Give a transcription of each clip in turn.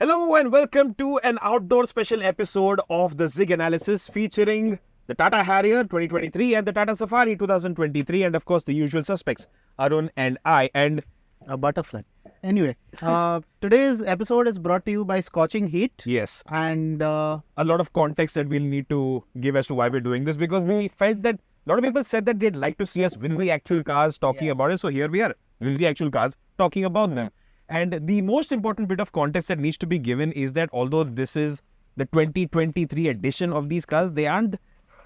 Hello and welcome to an outdoor special episode of the ZigAnalysis featuring the Tata Harrier 2023 and the Tata Safari 2023 and of course the usual suspects, Arun and I. And a butterfly. Anyway, today's episode is brought to you by Scorching Heat. yes, And a lot of context that we'll need to give as to why we're doing this, because we felt that a lot of people said that they'd like to see us win the actual cars talking about it. So here we are, win the actual cars talking about them. And the most important bit of context that needs to be given is that although this is the 2023 edition of these cars, they aren't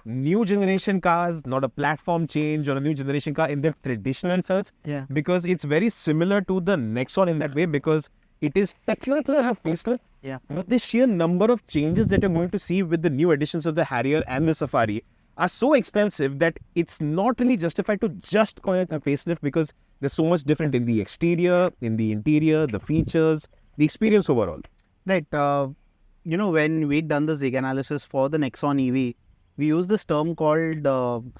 new generation cars, not a platform change or a new generation car in their traditional sense. Yeah. Because it's very similar to the Nexon in that way, because it is technically a facelift. Yeah. But the sheer number of changes that you're going to see with the new editions of the Harrier and the Safari are so extensive that it's not really justified to just call it a facelift, because there's so much different in the exterior, in the interior, the features, the experience overall. right, when we'd done the ZigAnalysis for the Nexon EV, we used this term called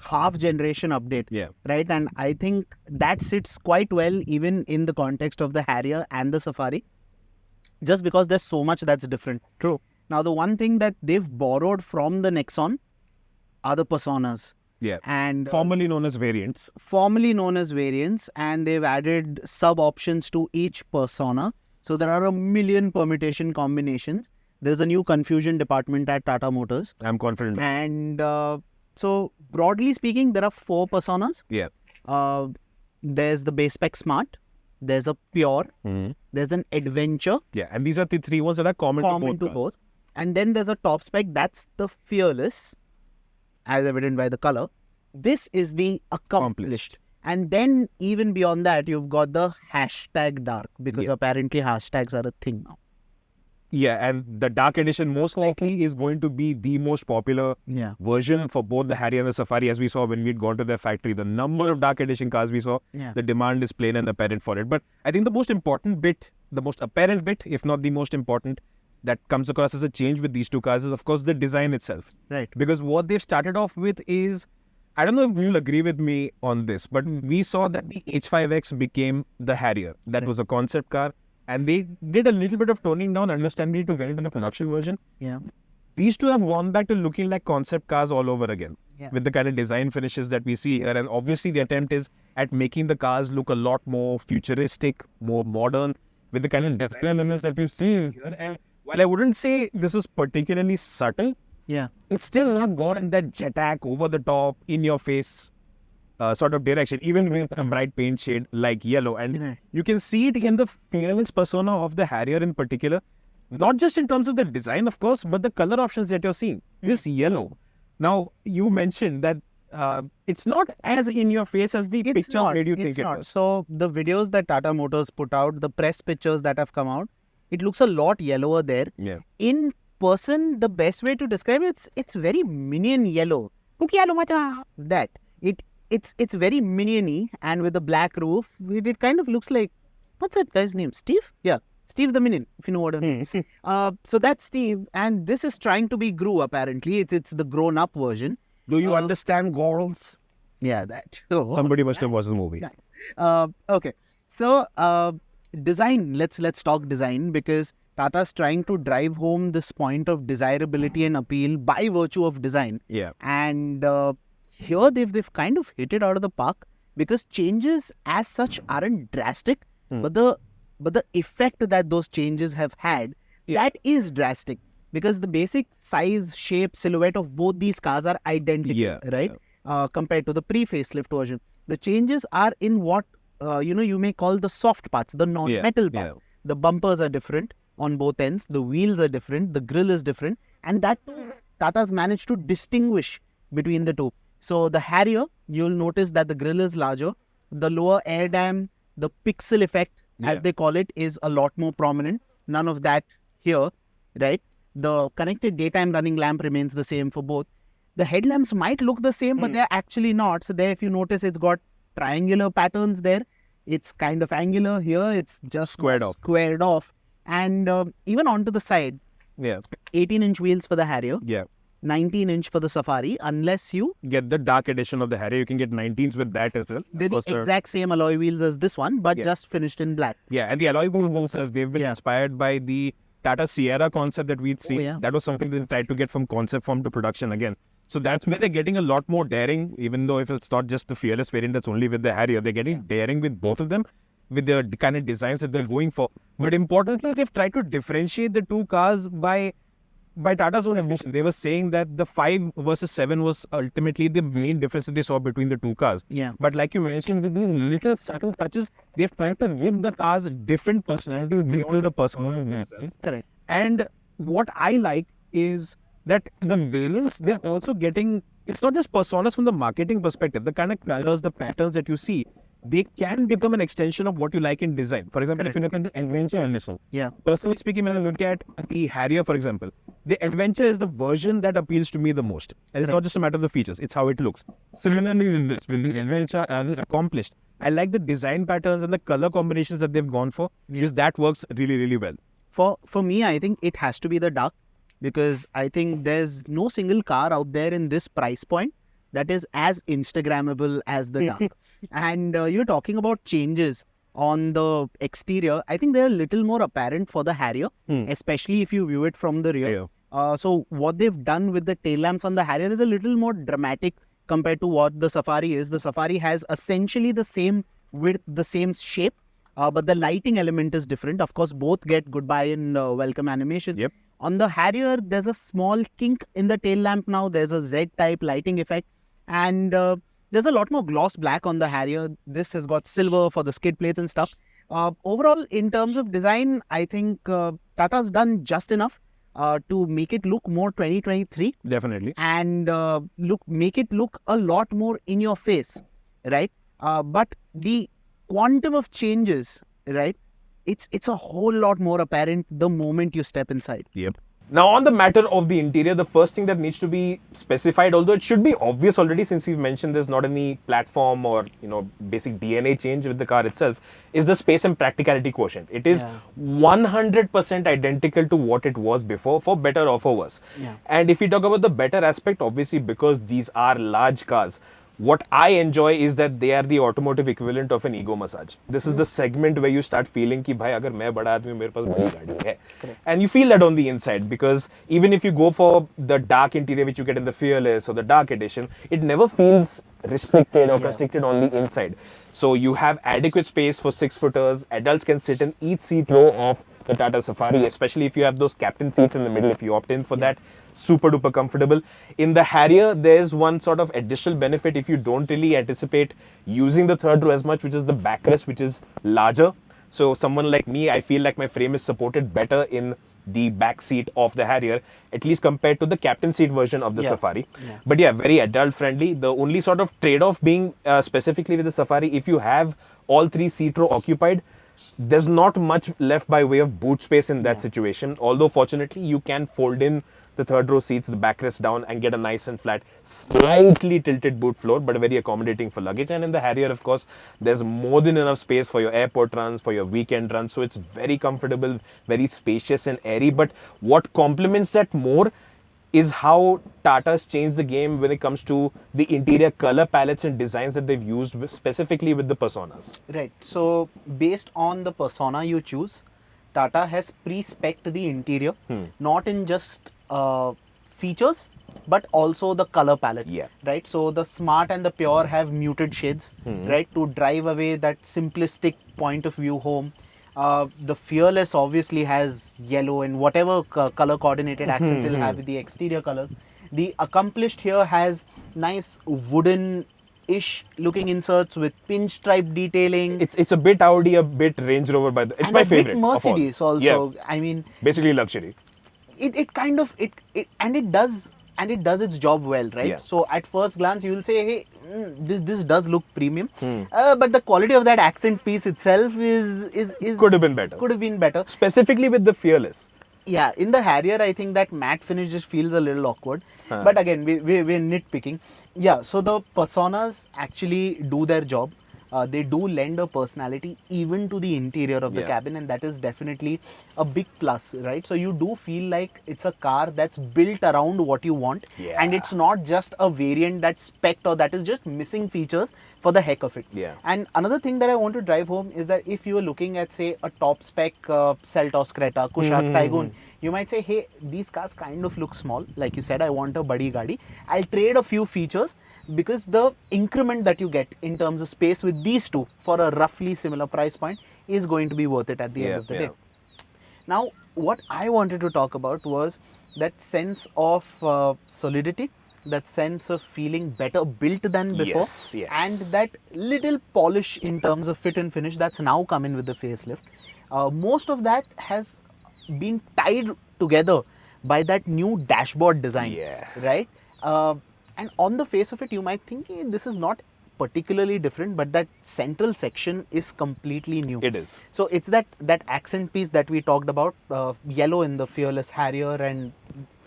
half generation update. Yeah. Right. And I think that sits quite well even in the context of the Harrier and the Safari, just because there's so much that's different. True. Now, the one thing that they've borrowed from the Nexon are the personas. Yeah. And Formerly known as variants. And they've added sub options to each persona. So there are a million permutation combinations. There's a new confusion department at Tata Motors. I'm confident. And so broadly speaking, there are 4 personas. Yeah. There's the base spec smart. There's a pure. There's an adventure. Yeah. And these are the 3 ones that are common to both cars. And then there's a top spec. That's the fearless, as evident by the color. This is the accomplished. And then even beyond that, you've got the hashtag dark, because apparently hashtags are a thing now. Yeah, and the dark edition most likely is going to be the most popular version for both the Harrier and the Safari, as we saw when we'd gone to their factory. The number of dark edition cars we saw, the demand is plain and apparent for it. But I think the most important bit, the most apparent bit, if not the most important, that comes across as a change with these 2 cars is, of course, the design itself. Right. Because what they've started off with is, I don't know if you'll agree with me on this, but we saw that the H5X became the Harrier. That was a concept car. And they did a little bit of toning down, understandably, to get into the production version. Yeah. These 2 have gone back to looking like concept cars all over again. With the kind of design finishes that we see here. And obviously, the attempt is at making the cars look a lot more futuristic, more modern, with the kind of design elements that we see here. And while I wouldn't say this is particularly subtle, it's still not gone in that jet-ack, over-the-top, in-your-face sort of direction, even with a bright paint shade like yellow. And you can see it in the fearless persona of the Harrier in particular, not just in terms of the design, of course, but the color options that you're seeing. This yellow. Now, you mentioned that it's not as in-your-face as the picture made you think it was. So the videos that Tata Motors put out, the press pictures that have come out, it looks a lot yellower there. Yeah. In person, the best way to describe it, it's very minion yellow. That it's very minion-y, and with a black roof, it kind of looks like, what's that guy's name? Steve? Yeah, Steve the Minion, if you know what I mean. So that's Steve, and this is trying to be Gru. Apparently, it's the grown-up version. Do you understand girls? Yeah, that. Somebody must have watched the movie. Nice. Okay, so design. Let's talk design, because Tata's trying to drive home this point of desirability and appeal by virtue of design. Yeah. And here they've kind of hit it out of the park, because changes as such aren't drastic, but the effect that those changes have had, that is drastic, because the basic size, shape, silhouette of both these cars are identical, right? Compared to the pre-facelift version. The changes are in what you may call the soft parts, the non-metal parts. The bumpers are different on both ends, the wheels are different, the grille is different, and that Tata's managed to distinguish between the 2. So the Harrier, you'll notice that the grille is larger, the lower air dam, the pixel effect, as they call it, is a lot more prominent. None of that here, right? The connected daytime running lamp remains the same for both. The headlamps might look the same, but they're actually not. So there, if you notice, it's got triangular patterns there. It's kind of angular here. It's just squared off. And even onto the side, 18-inch wheels for the Harrier. 19-inch for the Safari, unless you get the dark edition of the Harrier. You can get 19s with that as well. They're the exact same alloy wheels as this one, but just finished in black. Yeah, and the alloy wheels themselves, they've been inspired by the Tata Sierra concept that we'd seen. yeah. That was something they tried to get from concept form to production again. So that's where they're getting a lot more daring, even though if it's not just the fearless variant that's only with the Harrier, they're getting daring with both of them, with the kind of designs that they're going for. But importantly, they've tried to differentiate the two cars by Tata's own ambition. They were saying that the 5 versus 7 was ultimately the main difference that they saw between the two cars. Yeah. But like you mentioned, with these little subtle touches, they've tried to give the cars different personalities beyond the personalities themselves. Correct. And what I like is that the variants, they're also getting, it's not just personas from the marketing perspective, the kind of colors, the patterns that you see, they can become an extension of what you like in design. For example, if you look at the adventure edition, personally speaking, when I look at the Harrier, for example, the adventure is the version that appeals to me the most. And it's not just a matter of the features, it's how it looks. Similarly, in this, when the adventure is accomplished, I like the design patterns and the color combinations that they've gone for, because that works really, really well. For me, I think it has to be the dark, because I think there's no single car out there in this price point that is as Instagrammable as the dark. And you're talking about changes on the exterior. I think they're a little more apparent for the Harrier, especially if you view it from the rear. So what they've done with the tail lamps on the Harrier is a little more dramatic compared to what the Safari is. The Safari has essentially the same width, the same shape, but the lighting element is different. Of course, both get goodbye and welcome animations. On the Harrier, there's a small kink in the tail lamp now. There's a Z-type lighting effect. And there's a lot more gloss black on the Harrier. This has got silver for the skid plates and stuff. Overall, in terms of design, I think Tata's done just enough to make it look more 2023. Definitely. And make it look a lot more in your face, right? But the quantum of changes, right? It's a whole lot more apparent the moment you step inside. Now, on the matter of the interior, the first thing that needs to be specified, although it should be obvious already since we've mentioned there's not any platform or, basic DNA change with the car itself, is the space and practicality quotient. It is 100% identical to what it was before, for better or for worse. And if we talk about the better aspect, obviously because these are large cars, what I enjoy is that they are the automotive equivalent of an ego massage. This is the segment where you start feeling कि भाई अगर मैं बड़ा आदमी हूँ मेरे पास बड़ी गाड़ी है. And you feel that on the inside, because even if you go for the dark interior which you get in the Fearless or the Dark Edition, it never feels restricted or constricted on the inside. So you have adequate space for 6-footers. Adults can sit in each seat row of the Tata Safari, especially if you have those captain seats in the middle, if you opt in for that. Super duper comfortable. In the Harrier, there's one sort of additional benefit if you don't really anticipate using the third row as much, which is the backrest, which is larger. So someone like me, I feel like my frame is supported better in the back seat of the Harrier, at least compared to the captain seat version of the Safari. But yeah, very adult friendly. The only sort of trade-off being specifically with the Safari, if you have all 3 seat row occupied, there's not much left by way of boot space in that situation. Although fortunately, you can fold in the third row seats, the backrest down, and get a nice and flat, slightly tilted boot floor, but very accommodating for luggage. And in the Harrier, of course, there's more than enough space for your airport runs, for your weekend runs. So it's very comfortable, very spacious and airy. But what complements that more is how Tata's changed the game when it comes to the interior color palettes and designs that they've used specifically with the personas. Right. So based on the persona you choose, Tata has pre-spec'd the interior, not in just features, but also the color palette. Right. So the Smart and the Pure have muted shades, right, to drive away that simplistic point of view home. The Fearless obviously has yellow and whatever color coordinated accents it'll have with the exterior colors. The Accomplished here has nice wooden-ish looking inserts with pinstripe detailing. It's a bit Audi, a bit Range Rover, but it's my favorite. And a bit Mercedes also. I mean, basically luxury. It kind of does its job well, right? So at first glance you will say, hey, this does look premium, but the quality of that accent piece itself is could have been better. Could have been better, specifically with the Fearless. Yeah, in the Harrier, I think that matte finish just feels a little awkward. But again, we're nitpicking. Yeah, so the personas actually do their job. They do lend a personality even to the interior of the cabin, and that is definitely a big plus, right? So you do feel like it's a car that's built around what you want, and it's not just a variant that's spec'd or that is just missing features for the heck of it. And another thing that I want to drive home is that if you are looking at, say, a top spec Seltos, Creta, Kushaq, Taigun, you might say, hey, these cars kind of look small. Like you said, I want a badi gadi. I'll trade a few features because the increment that you get in terms of space with these two for a roughly similar price point is going to be worth it at the end of the day. Now, what I wanted to talk about was that sense of solidity, that sense of feeling better built than before, and that little polish in terms of fit and finish that's now come in with the facelift. Most of that has been tied together by that new dashboard design, right? And on the face of it, you might think, hey, this is not particularly different, but that central section is completely new. It is. So it's that accent piece that we talked about, yellow in the Fearless Harrier and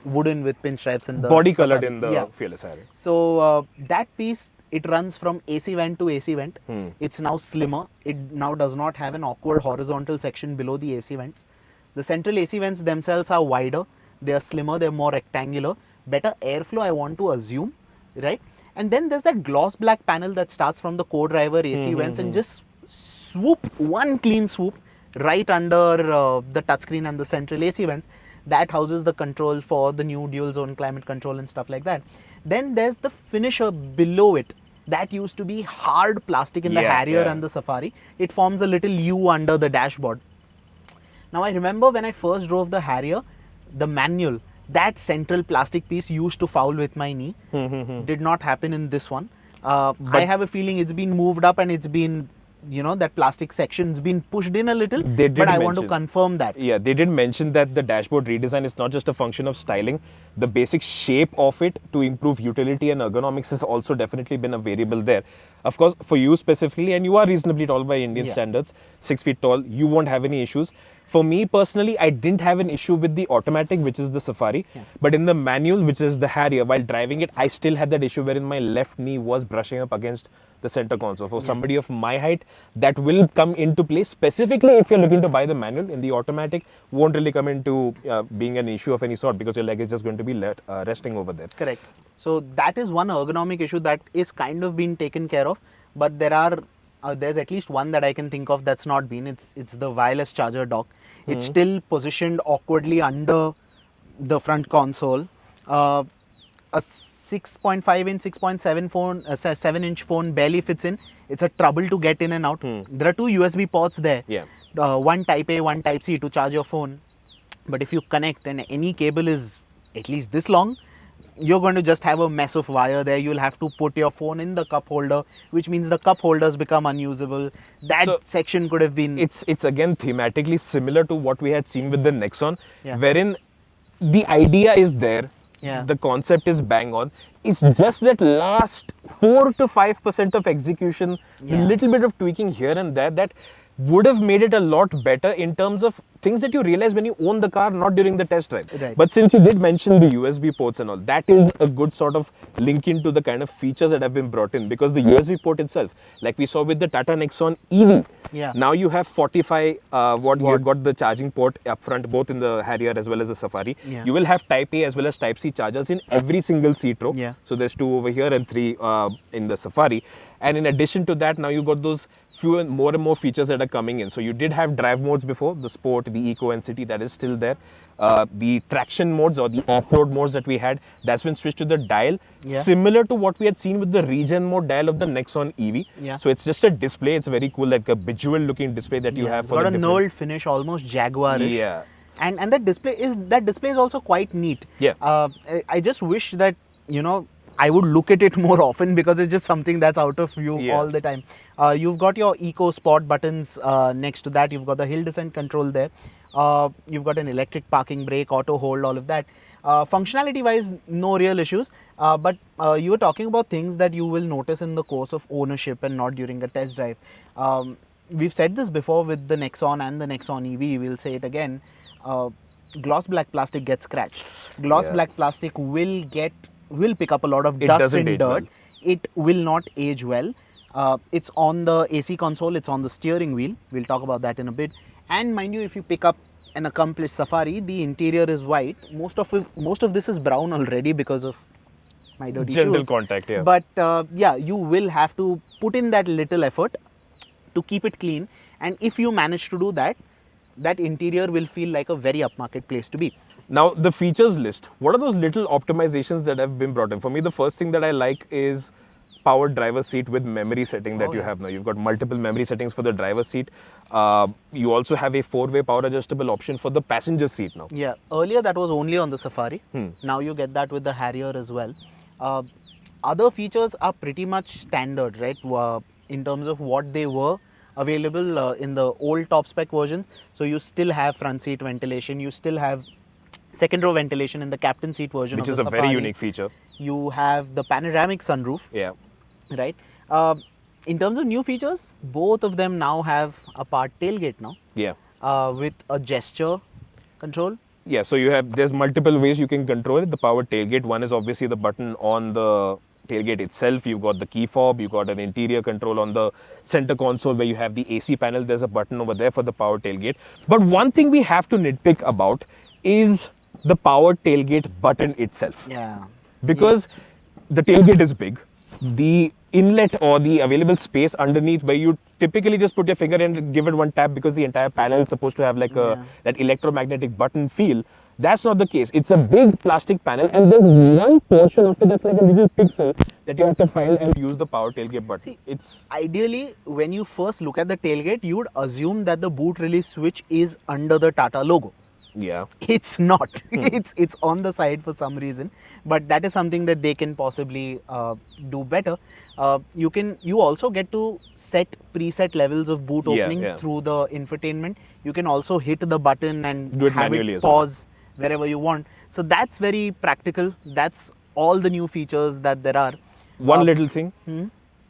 wooden with pinstripes in the body colored in the Fearless Harrier. So that piece, it runs from AC vent to AC vent. It's now slimmer. It now does not have an awkward horizontal section below the AC vents. The central AC vents themselves are wider. They are slimmer. They're more rectangular. Better airflow, I want to assume, right? And then there's that gloss black panel that starts from the co-driver AC vents and just swoop, one clean swoop right under the touchscreen and the central AC vents. That houses the control for the new dual zone climate control and stuff like that. Then there's the finisher below it. That used to be hard plastic in the Harrier and the Safari. It forms a little U under the dashboard. Now I remember when I first drove the Harrier, the manual, that central plastic piece used to foul with my knee. Did not happen in this one. I have a feeling it's been moved up and it's been, you know, that plastic section's been pushed in a little, but I want to confirm that. Yeah, they did mention that the dashboard redesign is not just a function of styling. The basic shape of it to improve utility and ergonomics has also definitely been a variable there. Of course, for you specifically, and you are reasonably tall by Indian standards, 6 feet tall, you won't have any issues. For me personally, I didn't have an issue with the automatic, which is the Safari, but in the manual, which is the Harrier, while driving it, I still had that issue wherein my left knee was brushing up against the center console. For somebody of my height, that will come into play. Specifically, if you're looking to buy the manual, in the automatic, won't really come into being an issue of any sort because your leg is just going to be resting over there. Correct. So that is one ergonomic issue that is kind of being taken care of, but there are there's at least one that I can think of that's not been. It's the wireless charger dock. It's still positioned awkwardly under the front console. A 6.5 inch, 6.7 phone, 7-inch phone barely fits in. It's a trouble to get in and out. There are two USB ports there. One Type A, one Type C to charge your phone. But if you connect and any cable is at least this long, you're going to just have a mess of wire there. You'll have to put your phone in the cup holder, which means the cup holders become unusable. That section could have been... It's again thematically similar to what we had seen with the Nexon, wherein the idea is there, the concept is bang on. It's just that last 4 to 5% of execution, a little bit of tweaking here and there that would have made it a lot better in terms of things that you realize when you own the car, not during the test drive. But since you did mention the USB ports and all, that is a good sort of link into the kind of features that have been brought in, because the USB port itself, like we saw with the Tata Nexon EV, now you have 45 watt, you've got the charging port up front, both in the Harrier as well as the Safari. You will have Type A as well as Type C chargers in every single seat row. So there's 2 over here and 3 in the Safari. And in addition to that, now you got those few and more features that are coming in. So you did have drive modes before, the Sport, the Eco and City, that is still there. The traction modes or the off-road modes that we had, that's been switched to the dial, similar to what we had seen with the regen mode dial of the Nexon EV. So it's just a display. It's very cool, like a visual looking display that you have. For got a knurled finish, almost Jaguar-ish. And that display is also quite neat. I just wish that, you know, I would look at it more often because it's just something that's out of view all the time. You've got your Eco Sport buttons next to that. You've got the hill descent control there. You've got an electric parking brake, auto hold, all of that. Functionality wise, no real issues. But you were talking about things that you will notice in the course of ownership and not during a test drive. We've said this before with the Nexon and the Nexon EV. We'll say it again. Gloss black plastic gets scratched. Gloss black plastic will pick up a lot of dust and dirt. It will not age well. It's on the AC console, it's on the steering wheel. We'll talk about that in a bit. And mind you, if you pick up an accomplished Safari, the interior is white. Most of this is brown already because of my dirty Gentle shoes. contact, yeah. But yeah, you will have to put in that little effort to keep it clean. And if you manage to do that, that interior will feel like a very upmarket place to be. Now, the features list. What are those little optimizations that have been brought in? For me, the first thing that I like is powered driver seat with memory setting that you have now. You've got multiple memory settings for the driver seat. You also have a 4-way power adjustable option for the passenger seat now. Yeah, earlier that was only on the Safari. Now you get that with the Harrier as well. Other features are pretty much standard, right? In terms of what they were available in the old top spec version. So you still have front seat ventilation. You still have second row ventilation in the captain seat version Which of is the a Safari. very unique feature. You have the panoramic sunroof. Yeah. Right. In terms of new features, both of them now have a part tailgate now. Yeah. With a gesture control. Yeah, so there's multiple ways you can control it. The power tailgate, one is obviously the button on the tailgate itself. You've got the key fob, you've got an interior control on the center console where you have the AC panel. There's a button over there for the power tailgate. But one thing we have to nitpick about is the power tailgate button itself. Yeah. Because the tailgate is big. The inlet or the available space underneath where you typically just put your finger in and give it one tap because the entire panel is supposed to have like that electromagnetic button feel. That's not the case. It's a big plastic panel and there's one portion of it that's like a little pixel that you have to find and use the power tailgate button. See, ideally, when you first look at the tailgate, you would assume that the boot release switch is under the Tata logo. Yeah. It's not. It's on the side for some reason, but that is something that they can possibly do better. You also get to set preset levels of boot opening through the infotainment. You can also hit the button and do it have manually it as well. pause wherever you want. So that's very practical. That's all the new features that there are. One little thing.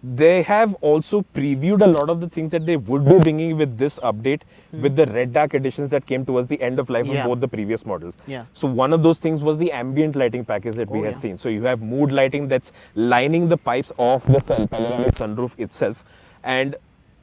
They have also previewed a lot of the things that they would be bringing with this update with the red dark editions that came towards the end of life of both the previous models. Yeah. So one of those things was the ambient lighting package that we had seen. So you have mood lighting that's lining the pipes of the panoramic sunroof itself. And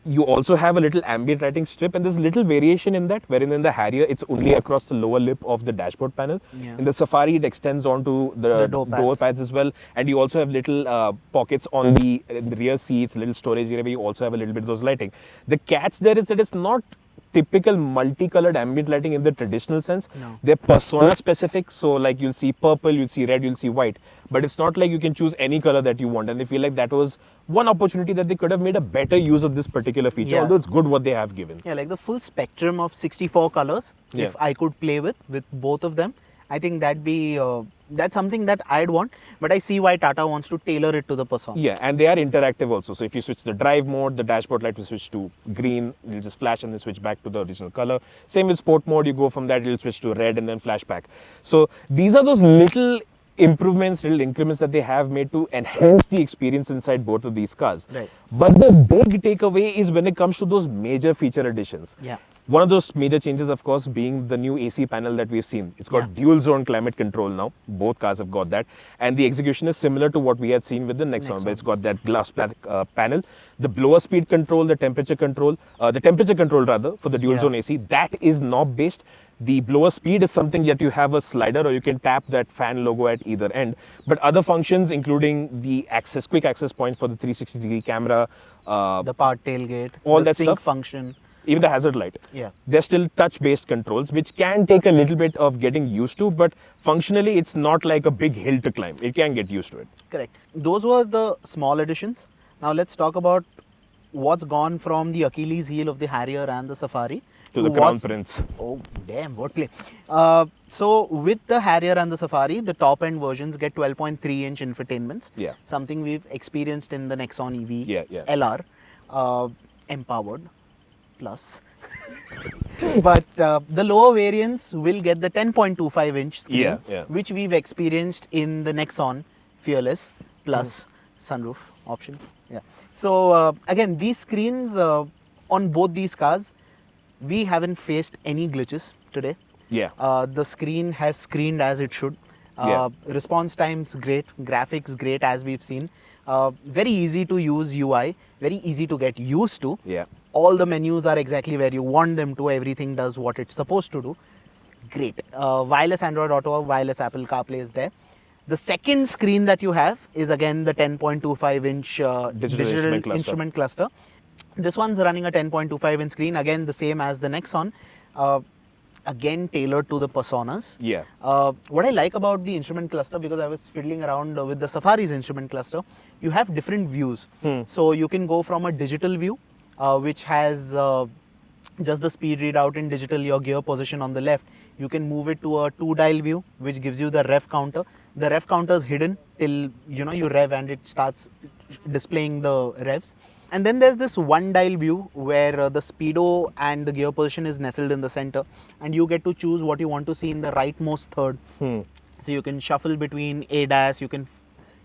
you also have a little ambient lighting strip and there's little variation in that, wherein in the Harrier it's only across the lower lip of the dashboard panel. Yeah. In the Safari it extends onto the door pads as well, and you also have little pockets on the rear seats, little storage area where you also have a little bit of those lighting. The catch there is that it's not typical multicolored ambient lighting in the traditional sense. No. They're persona specific, so like you'll see purple, you'll see red, you'll see white, but it's not like you can choose any color that you want. And I feel like that was one opportunity that they could have made a better use of this particular feature, although it's good what they have given. Yeah, like the full spectrum of 64 colors. Yeah. If I could play with both of them, I think that's something that I'd want. But I see why Tata wants to tailor it to the persona. Yeah, and they are interactive also. So if you switch the drive mode, the dashboard light will switch to green, it'll just flash and then switch back to the original color. Same with sport mode, you go from that, it'll switch to red and then flash back. So these are those little improvements, little increments that they have made to enhance the experience inside both of these cars. Right. But the big takeaway is when it comes to those major feature additions. Yeah. One of those major changes, of course, being the new AC panel that we've seen. It's got dual zone climate control now. Both cars have got that. And the execution is similar to what we had seen with the Nexon, where it's got that glass panel. The blower speed control, the temperature control for the dual zone AC, that is knob based. The blower speed is something that you have a slider or you can tap that fan logo at either end. But other functions, including the quick access point for the 360-degree camera, the power tailgate, all the that sync stuff. function. Even the hazard light. Yeah. They're still touch-based controls, which can take a little bit of getting used to, but functionally it's not like a big hill to climb. It can get used to it. Correct. Those were the small additions. Now let's talk about what's gone from the Achilles heel of the Harrier and the Safari To the Crown Prince. Oh, damn, wordplay. So with the Harrier and the Safari, the top-end versions get 12.3-inch infotainments. Yeah. Something we've experienced in the Nexon EV LR, empowered plus. But the lower variants will get the 10.25-inch screen, which we've experienced in the Nexon Fearless plus sunroof option. Yeah. So again, these screens on both these cars, we haven't faced any glitches today. Yeah. The screen has screened as it should. Response times great, graphics great as we've seen. Very easy to use UI, very easy to get used to. Yeah. All the menus are exactly where you want them to. Everything does what it's supposed to do. Great. Wireless Android Auto, wireless Apple CarPlay is there. The second screen that you have is again the 10.25-inch digital instrument cluster. This one's running a 10.25-inch screen, again the same as the Nexon. Again tailored to the personas. Yeah. What I like about the instrument cluster, because I was fiddling around with the Safari's instrument cluster, you have different views. So you can go from a digital view, which has just the speed readout in digital, your gear position on the left. You can move it to a 2-dial view, which gives you the rev counter. The rev counter is hidden till you rev and it starts displaying the revs. And then there's this 1-dial view where the speedo and the gear position is nestled in the center, and you get to choose what you want to see in the rightmost third. So you can shuffle between ADAS, you can,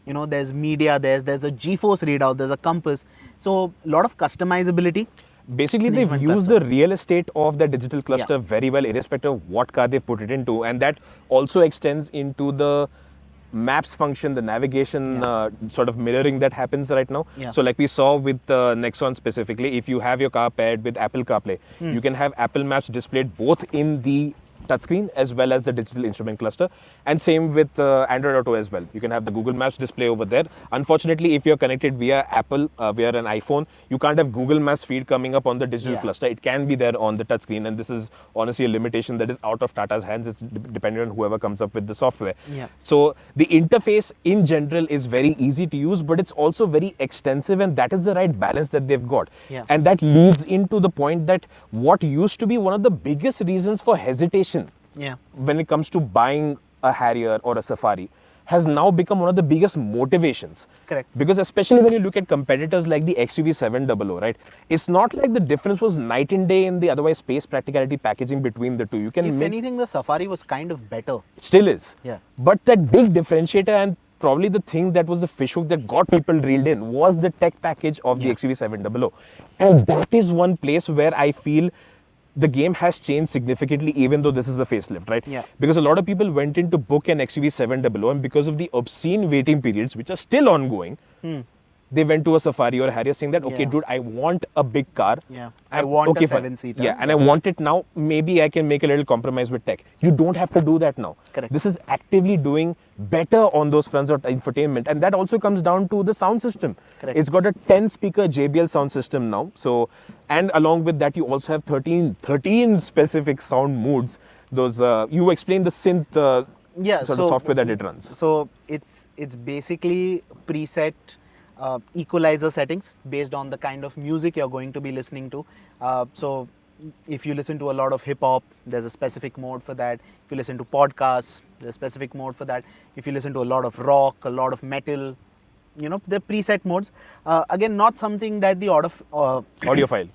there's media, there's a G-force readout, there's a compass. So a lot of customizability. Basically, they've used the real estate of the digital cluster very well, irrespective of what car they've put it into. And that also extends into the maps function, the navigation sort of mirroring that happens right now. So like we saw with the Nexon specifically, if you have your car paired with Apple CarPlay, you can have Apple Maps displayed both in the touchscreen as well as the digital instrument cluster, and same with Android Auto as well. You can have the Google Maps display over there. Unfortunately, if you're connected via Apple, via an iPhone, you can't have Google Maps feed coming up on the digital cluster. It can be there on the touchscreen, and this is honestly a limitation that is out of Tata's hands. It's dependent on whoever comes up with the software. So the interface in general is very easy to use, but it's also very extensive, and that is the right balance that they've got. And that leads into the point that what used to be one of the biggest reasons for hesitation when it comes to buying a Harrier or a Safari has now become one of the biggest motivations. Correct. Because especially when you look at competitors like the XUV 700, right? It's not like the difference was night and day in the otherwise space practicality packaging between the two. You can If anything, the Safari was kind of better. Still is. Yeah. But that big differentiator, and probably the thing that was the fishhook that got people reeled in, was the tech package of the XUV 700. And that is one place where I feel the game has changed significantly, even though this is a facelift, right? Because a lot of people went in to book an XUV 700, and because of the obscene waiting periods, which are still ongoing, they went to a Safari or a Harrier saying that, okay, dude, I want a big car. I want a 7-seater. And I want it now. Maybe I can make a little compromise with tech. You don't have to do that now. Correct. This is actively doing better on those fronts of infotainment. And that also comes down to the sound system. Correct. It's got a 10-speaker JBL sound system now. So, and along with that, you also have 13 specific sound modes. Those, you explain the synth sort of software that it runs. So it's basically preset equalizer settings based on the kind of music you're going to be listening to. So if you listen to a lot of hip hop, there's a specific mode for that. If you listen to podcasts, there's a specific mode for that. If you listen to a lot of rock, a lot of metal, they're preset modes. Again, not something that the audiophile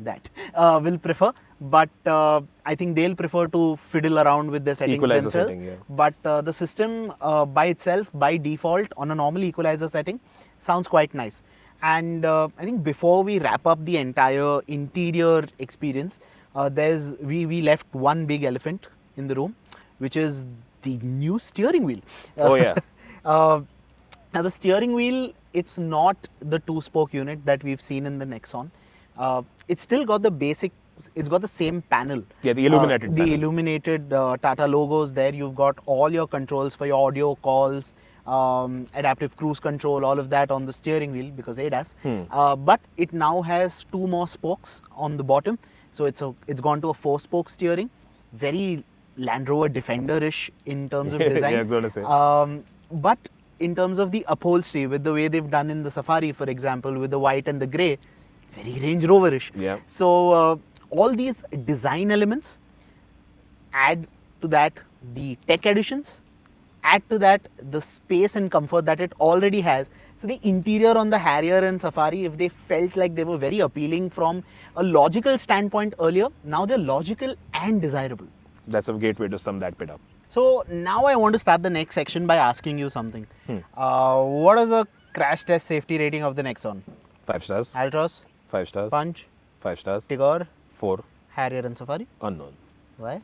that will prefer, but I think they'll prefer to fiddle around with the settings equalizer themselves. setting, But the system by itself, by default, on a normal equalizer setting, sounds quite nice. And I think before we wrap up the entire interior experience, we left one big elephant in the room, which is the new steering wheel. Oh yeah. Now the steering wheel, it's not the 2-spoke unit that we've seen in the Nexon. It's still got the basic, it's got the same panel. Yeah, the illuminated panel. The illuminated Tata logos there. You've got all your controls for your audio calls, adaptive cruise control, all of that on the steering wheel because ADAS. But it now has 2 more spokes on the bottom. So it's gone to a 4-spoke steering. Very Land Rover Defender-ish in terms of design. Yeah, I'm going to say. But in terms of the upholstery, with the way they've done in the Safari, for example, with the white and the grey, very Range Rover-ish. Yeah. So all these design elements, add to that the tech additions, add to that the space and comfort that it already has. So the interior on the Harrier and Safari, if they felt like they were very appealing from a logical standpoint earlier, now they're logical and desirable. That's a great way to sum that bit up. So now I want to start the next section by asking you something. What is the crash test safety rating of the Nexon? 5 stars. Altroz, 5 stars. Punch, 5 stars. Tigor, 4. Harrier and Safari? Unknown. Why?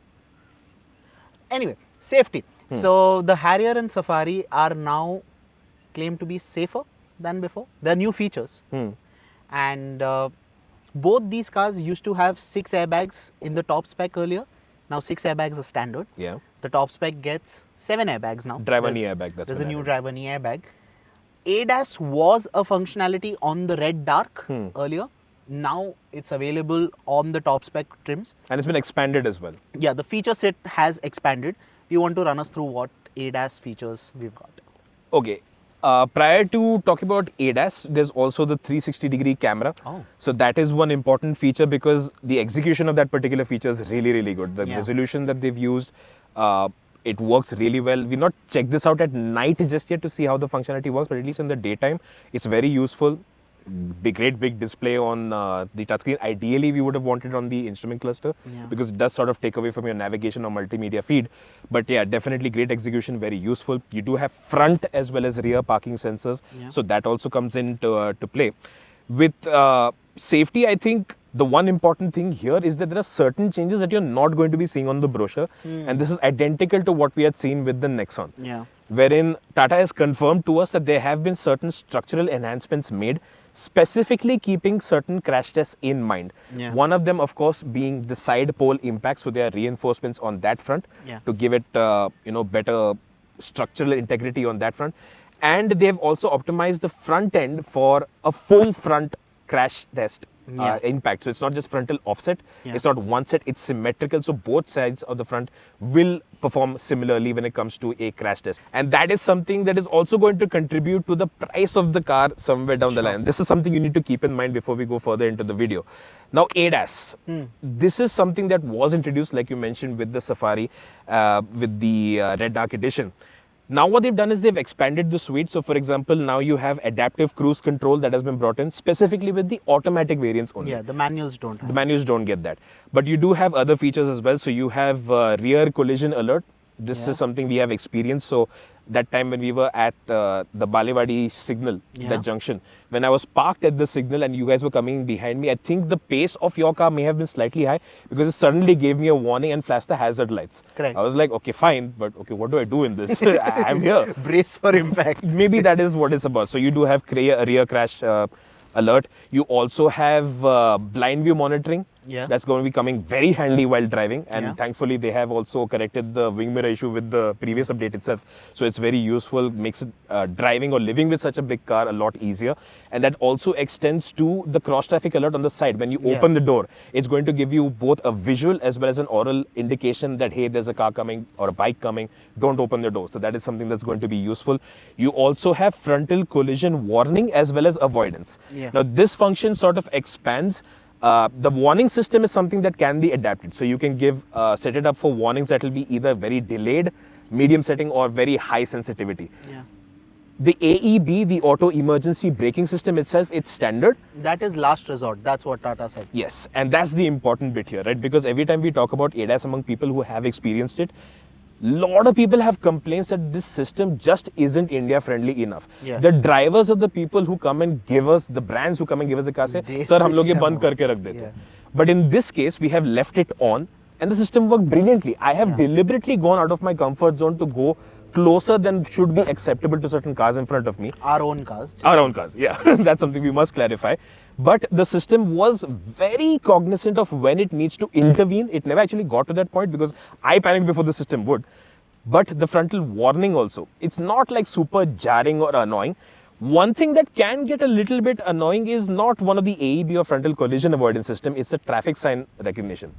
Anyway, safety. So the Harrier and Safari are now claimed to be safer than before. They're new features. And both these cars used to have 6 airbags in the top spec earlier. Now 6 airbags are standard. Yeah. The top spec gets 7 airbags now. Driver knee airbag. That's There's been a new added. driver knee airbag. ADAS was a functionality on the red dark earlier. Now it's available on the top spec trims. And it's been expanded as well. Yeah, the feature set has expanded. Do you want to run us through what ADAS features we've got? Okay. Prior to talking about ADAS, there's also the 360-degree camera. Oh. So that is one important feature because the execution of that particular feature is really, really good. The Yeah. resolution resolution that they've used, it works really well. We've not checked this out at night just yet to see how the functionality works, but at least in the daytime, it's very useful. Great big display on the touchscreen. Ideally, we would have wanted on the instrument cluster Yeah. because it does sort of take away from your navigation or multimedia feed. But yeah, definitely great execution, very useful. You do have front as well as rear parking sensors, Yeah. so that also comes into to play. With safety, I think the one important thing here is that there are certain changes that you're not going to be seeing on the brochure, and this is identical to what we had seen with the Nexon. Yeah. Wherein Tata has confirmed to us that there have been certain structural enhancements made, specifically keeping certain crash tests in mind. Yeah. One of them, of course, being the side pole impact, so there are reinforcements on that front Yeah. to give it better structural integrity on that front. And they've also optimized the front end for a full front crash test Yeah. impact. So it's not just frontal offset, Yeah. it's not one set, it's symmetrical. So both sides of the front will perform similarly when it comes to a crash test. And that is something that is also going to contribute to the price of the car somewhere down the line. This is something you need to keep in mind before we go further into the video. Now ADAS, this is something that was introduced, like you mentioned, with the Safari, with the Red Dark Edition. Now what they've done is they've expanded the suite. So for example, now you have adaptive cruise control that has been brought in specifically with the automatic variants only. Yeah, the manuals don't have. The manuals don't get that. But you do have other features as well. So you have rear collision alert. This Yeah. is something we have experienced. So that time when we were at the Balewadi signal, Yeah. that junction, when I was parked at the signal and you guys were coming behind me, I think the pace of your car may have been slightly high because it suddenly gave me a warning and flashed the hazard lights. Correct. I was like, okay, fine, but okay, what do I do in this? I'm here. Brace for impact. Maybe that is what it's about. So you do have rear crash alert. You also have blind view monitoring. Yeah. That's going to be coming very handy while driving. And Yeah. thankfully, they have also corrected the wing mirror issue with the previous update itself. So it's very useful, makes it driving or living with such a big car a lot easier. And that also extends to the cross traffic alert on the side. When you Yeah. open the door, it's going to give you both a visual as well as an oral indication that, hey, there's a car coming or a bike coming. Don't open the door. So that is something that's going to be useful. You also have frontal collision warning as well as avoidance. Yeah. Now, this function sort of expands. The warning system is something that can be adapted. So you can set it up for warnings that will be either very delayed, medium setting, or very high sensitivity. Yeah. The AEB, the auto emergency braking system itself, it's standard. That is last resort. That's what Tata said. Yes, and that's the important bit here, right? Because every time we talk about ADAS among people who have experienced it, lot of people have complaints that this system just isn't India friendly enough. Yeah. The drivers of the people who come and give us, the brands who come and give us the car say, They sir, हम switch लोग ये them बंद on." करके रख देते Yeah. हैं. But in this case, we have left it on and the system worked brilliantly. I have deliberately gone out of my comfort zone to go closer than should be acceptable to certain cars in front of me. Our own cars. Our own cars, yeah. That's something we must clarify. But the system was very cognizant of when it needs to intervene. It never actually got to that point because I panicked before the system would. But the frontal warning also, it's not like super jarring or annoying. One thing that can get a little bit annoying is not one of the AEB or frontal collision avoidance system, it's the traffic sign recognition.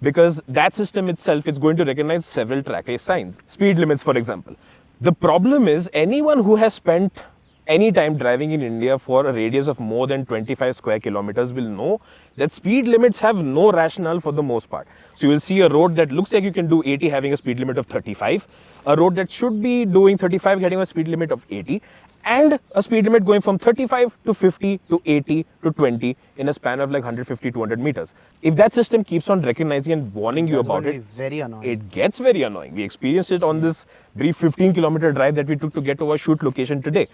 Because that system itself is going to recognize several traffic signs, speed limits, for example. The problem is anyone who has spent any time driving in India for a radius of more than 25 square kilometers will know that speed limits have no rationale for the most part. So you will see a road that looks like you can do 80 having a speed limit of 35, a road that should be doing 35 getting a speed limit of 80, and a speed limit going from 35 to 50 to 80 to 20 in a span of like 150, 200 meters. If that system keeps on recognizing and warning you That's about going to it, be very annoying. it gets very annoying. We experienced it on this brief 15-kilometer drive that we took to get to our shoot location today.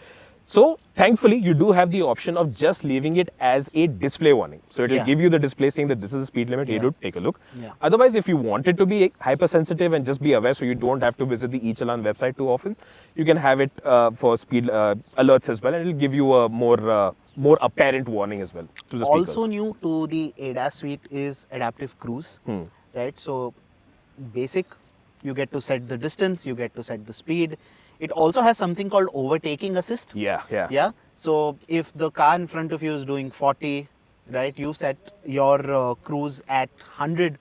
So thankfully, you do have the option of just leaving it as a display warning. So it will give you the display saying that this is the speed limit. Hey, dude, take a look. Otherwise, if you want it to be hypersensitive and just be aware, so you don't have to visit the e-challan website too often, you can have it for speed alerts as well, and it will give you a more apparent warning as well to the speakers. Also new to the ADAS suite is adaptive cruise, right? So basic, you get to set the distance, you get to set the speed. It also has something called overtaking assist. Yeah. So if the car in front of you is doing 40, right, you set your cruise at 100,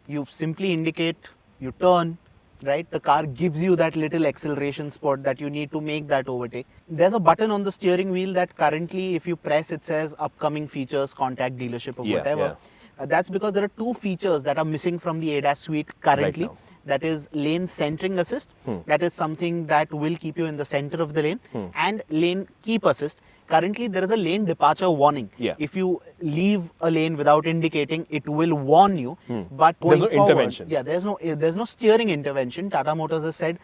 you simply indicate, you turn, right, the car gives you that little acceleration spot that you need to make that overtake. There's a button on the steering wheel that currently if you press, it says upcoming features, contact dealership or whatever. That's because there are two features that are missing from the ADAS suite currently. Right now. That is lane centering assist. That is something that will keep you in the center of the lane. And lane keep assist. Currently, there is a lane departure warning. If you leave a lane without indicating, it will warn you. But going there's no forward, intervention. There's no steering intervention. Tata Motors has said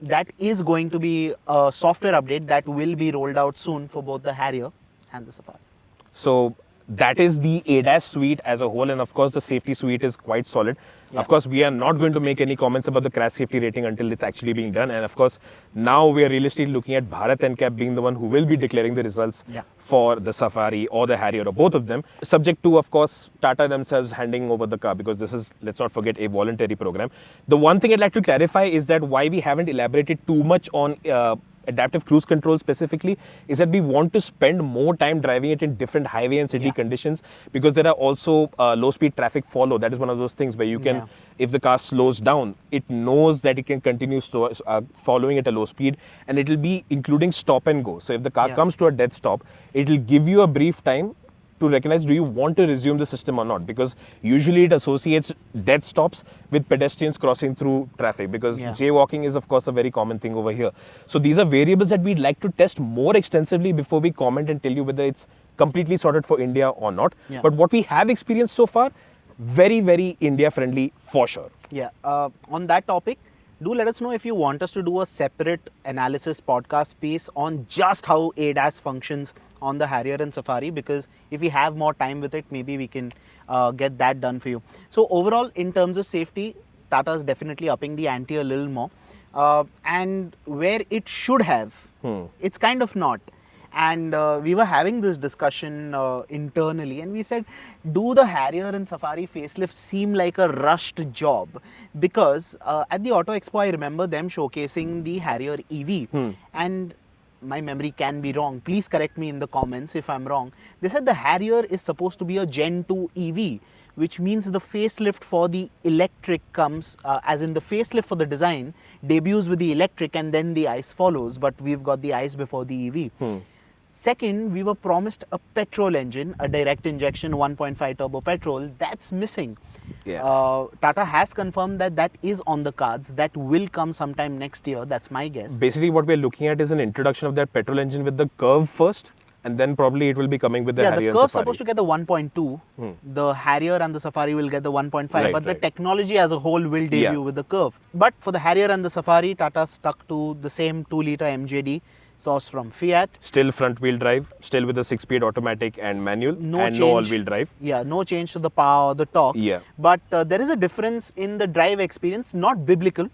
that is going to be a software update that will be rolled out soon for both the Harrier and the Safari. So that is the ADAS suite as a whole, and of course the safety suite is quite solid. Of course, we are not going to make any comments about the crash safety rating until it's actually being done, and of course now we are realistically looking at Bharat NCAP being the one who will be declaring the results for the Safari or the Harrier or both of them, subject to of course Tata themselves handing over the car, because this is, let's not forget, a voluntary program. The one thing I'd like to clarify is that why we haven't elaborated too much on adaptive cruise control specifically is that we want to spend more time driving it in different highway and city conditions, because there are also low speed traffic follow. That is one of those things where you can, if the car slows down, it knows that it can continue following at a low speed, and it will be including stop and go. So if the car comes to a dead stop, it will give you a brief time to recognize, do you want to resume the system or not, because usually it associates dead stops with pedestrians crossing through traffic, because jaywalking is of course a very common thing over here. So these are variables that we'd like to test more extensively before we comment and tell you whether it's completely sorted for India or not. But what we have experienced so far, very, very India friendly for sure. On that topic, do let us know if you want us to do a separate analysis podcast piece on just how ADAS functions on the Harrier and Safari, because if we have more time with it, maybe we can get that done for you. So overall, in terms of safety, Tata is definitely upping the ante a little more, and where it should have, it's kind of not. And we were having this discussion internally, and we said, do the Harrier and Safari facelift seem like a rushed job? Because at the Auto Expo, I remember them showcasing the Harrier EV, and my memory can be wrong. Please correct me in the comments if I'm wrong. They said the Harrier is supposed to be a Gen 2 EV, which means the facelift for the electric comes, as in the facelift for the design debuts with the electric and then the ICE follows, but we've got the ICE before the EV. Second, we were promised a petrol engine, a direct injection 1.5 turbo petrol. That's missing. Tata has confirmed that that is on the cards. That will come sometime next year. That's my guess. Basically, what we're looking at is an introduction of that petrol engine with the Curve first, and then probably it will be coming with the Harrier and the Curve's Safari. supposed to get the 1.2. The Harrier and the Safari will get the 1.5, but the technology as a whole will debut with the Curve. But for the Harrier and the Safari, Tata stuck to the same 2-litre MJD sourced from Fiat. Still front wheel drive, still with a 6-speed automatic and manual, no all-wheel drive. No change to the power or the torque. But there is a difference in the drive experience, not biblical,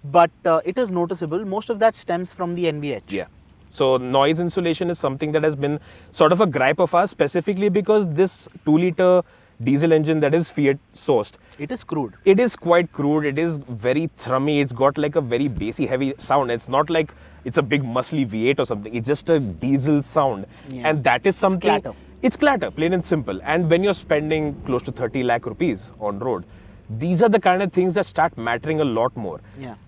but it is noticeable. Most of that stems from the NVH. So noise insulation is something that has been sort of a gripe of ours, specifically because this 2-litre diesel engine that is Fiat sourced, it is crude. It is quite crude. It is very thrummy. It's got like a very bassy, heavy sound. It's not like it's a big muscly V8 or something. It's just a diesel sound. And that is something... It's clatter, plain and simple. And when you're spending close to 30 lakh rupees on road, these are the kind of things that start mattering a lot more.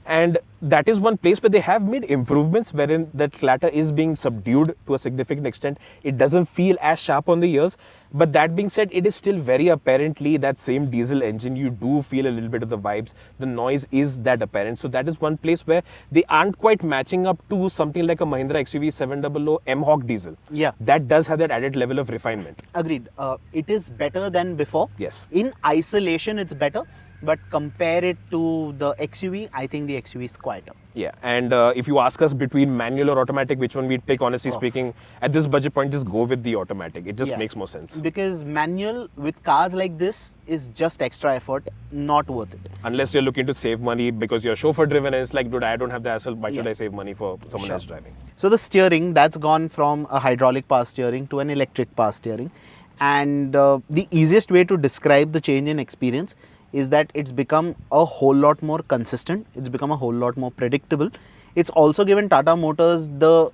And that is one place where they have made improvements wherein that clatter is being subdued to a significant extent. It doesn't feel as sharp on the ears. But that being said, it is still very apparently that same diesel engine. You do feel a little bit of the vibes. The noise is that apparent. So that is one place where they aren't quite matching up to something like a Mahindra XUV 700 M-Hawk diesel. That does have that added level of refinement. Agreed. It is better than before. In isolation, it's better. but compare it to the XUV, I think the XUV is quieter. Yeah, and if you ask us between manual or automatic, which one we'd pick, honestly speaking, at this budget point, just go with the automatic. It just makes more sense. Because manual with cars like this is just extra effort, not worth it. Unless you're looking to save money because you're chauffeur driven and it's like, dude, I don't have the hassle. Why should I save money for someone else driving? So the steering, that's gone from a hydraulic power steering to an electric power steering. And the easiest way to describe the change in experience is that it's become a whole lot more consistent. It's become a whole lot more predictable. It's also given Tata Motors the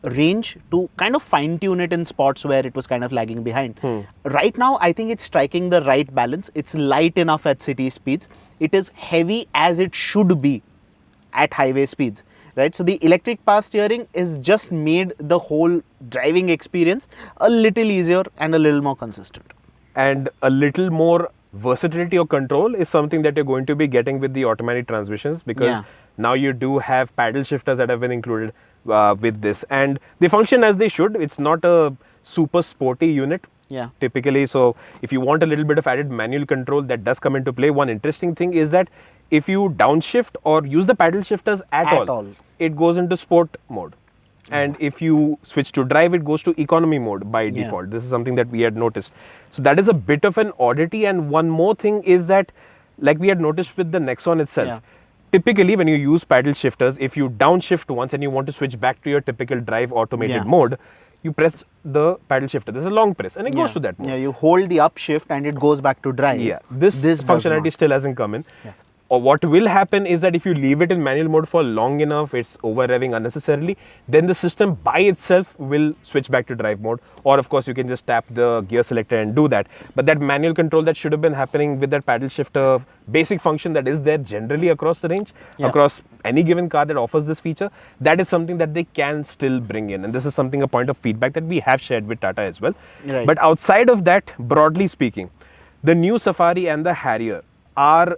range to kind of fine tune it in spots where it was kind of lagging behind. Right now, I think it's striking the right balance. It's light enough at city speeds. It is heavy as it should be at highway speeds, right? So the electric power steering is just made the whole driving experience a little easier and a little more consistent. And a little more versatility or control is something that you're going to be getting with the automatic transmissions, because now you do have paddle shifters that have been included with this, and they function as they should. It's not a super sporty unit typically, so if you want a little bit of added manual control, that does come into play. One interesting thing is that if you downshift or use the paddle shifters at all, it goes into sport mode. And if you switch to drive, it goes to economy mode by default. This is something that we had noticed. So that is a bit of an oddity. And one more thing is that, like we had noticed with the Nexon itself, typically when you use paddle shifters, if you downshift once and you want to switch back to your typical drive automated mode, you press the paddle shifter. There's a long press and it goes to that mode. Yeah, you hold the up shift and it goes back to drive. Yeah, this functionality still hasn't come in. Or what will happen is that if you leave it in manual mode for long enough, it's over revving unnecessarily, then the system by itself will switch back to drive mode. Or of course, you can just tap the gear selector and do that. But that manual control that should have been happening with that paddle shifter basic function that is there generally across the range, across any given car that offers this feature, that is something that they can still bring in. And this is something, a point of feedback that we have shared with Tata as well. But outside of that, broadly speaking, the new Safari and the Harrier are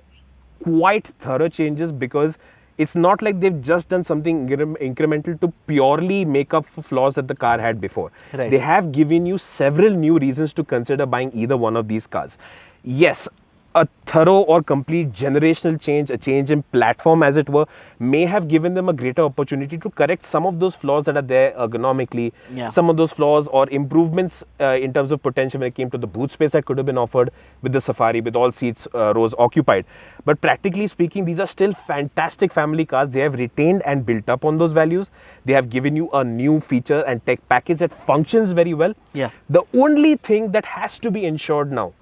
quite thorough changes, because it's not like they've just done something incremental to purely make up for flaws that the car had before. They have given you several new reasons to consider buying either one of these cars. Yes, a thorough or complete generational change, a change in platform as it were, may have given them a greater opportunity to correct some of those flaws that are there ergonomically, some of those flaws or improvements in terms of potential when it came to the boot space that could have been offered with the Safari, with all seats rows occupied. But practically speaking, these are still fantastic family cars. They have retained and built up on those values. They have given you a new feature and tech package that functions very well. The only thing that has to be ensured now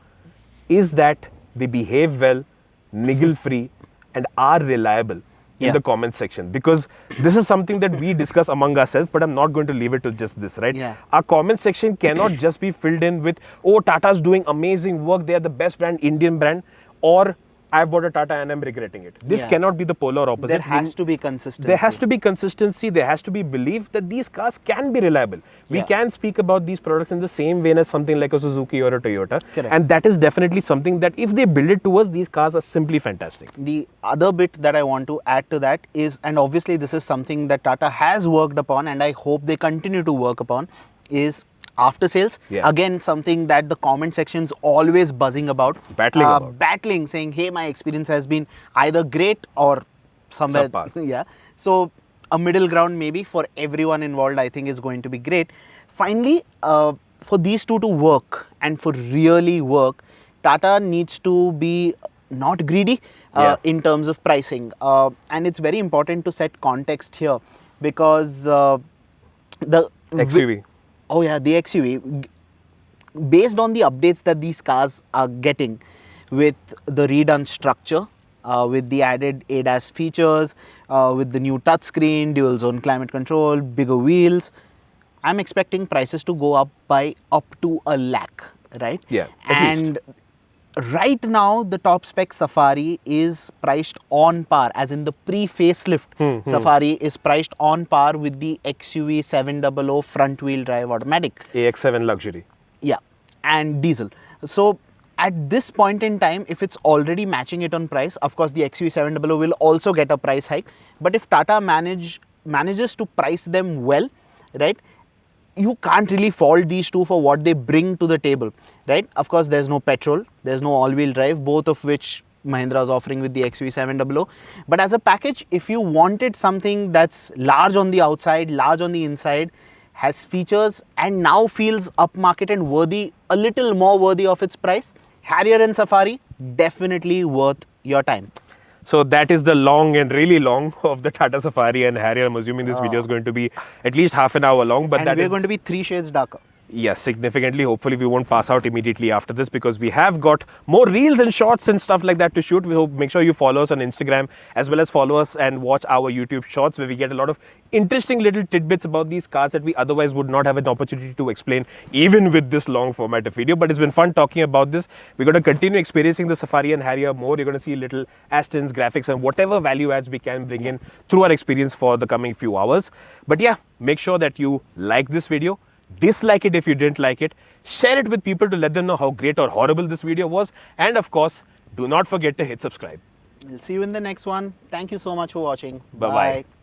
is that they behave well, niggle free, and are reliable in the comment section, because this is something that we discuss among ourselves, but I'm not going to leave it to just this, right? Our comment section cannot just be filled in with, oh, Tata's doing amazing work, they are the best brand, Indian brand, or I've bought a Tata and I'm regretting it. This cannot be the polar opposite. There has to be consistency. There has to be consistency. There has to be belief that these cars can be reliable. We can speak about these products in the same vein as something like a Suzuki or a Toyota. And that is definitely something that if they build it to us, these cars are simply fantastic. The other bit that I want to add to that is, and obviously this is something that Tata has worked upon and I hope they continue to work upon, is after sales. Again, something that the comment section's always buzzing about, battling, saying, hey, my experience has been either great or somewhere so a middle ground maybe for everyone involved, I think, is going to be great. Finally, for these two to work and for really work, Tata needs to be not greedy in terms of pricing, and it's very important to set context here, because the XUV. The XUV, based on the updates that these cars are getting with the redone structure, with the added ADAS features, with the new touchscreen, dual zone climate control, bigger wheels, I'm expecting prices to go up by up to 1 lakh, right? And right now, the top spec Safari is priced on par, as in the pre-facelift Safari is priced on par with the XUV 700 front wheel drive automatic. AX7 luxury. And diesel. So at this point in time, if it's already matching it on price, of course the XUV 700 will also get a price hike. But if Tata manages to price them well, right, you can't really fault these two for what they bring to the table, right? Of course, there's no petrol, there's no all-wheel drive, both of which Mahindra is offering with the XV700. But as a package, if you wanted something that's large on the outside, large on the inside, has features and now feels upmarket and worthy, a little more worthy of its price, Harrier and Safari, definitely worth your time. So that is the long and really long of the Tata Safari and Harrier. I'm assuming this video is going to be at least half an hour long, but And we're going to be 3 shades darker. Yes, significantly. Hopefully we won't pass out immediately after this, because we have got more reels and shorts and stuff like that to shoot. We hope, make sure you follow us on Instagram, as well as follow us and watch our YouTube shorts, where we get a lot of interesting little tidbits about these cars that we otherwise would not have an opportunity to explain, even with this long format of video. But it's been fun talking about this. We're going to continue experiencing the Safari and Harrier more. You're going to see little Astons, graphics, and whatever value adds we can bring in through our experience for the coming few hours. But yeah, make sure that you like this video. Dislike it if you didn't like it. Share it with people to let them know how great or horrible this video was. And of course, do not forget to hit subscribe. We'll see you in the next one. Thank you so much for watching. Bye-bye.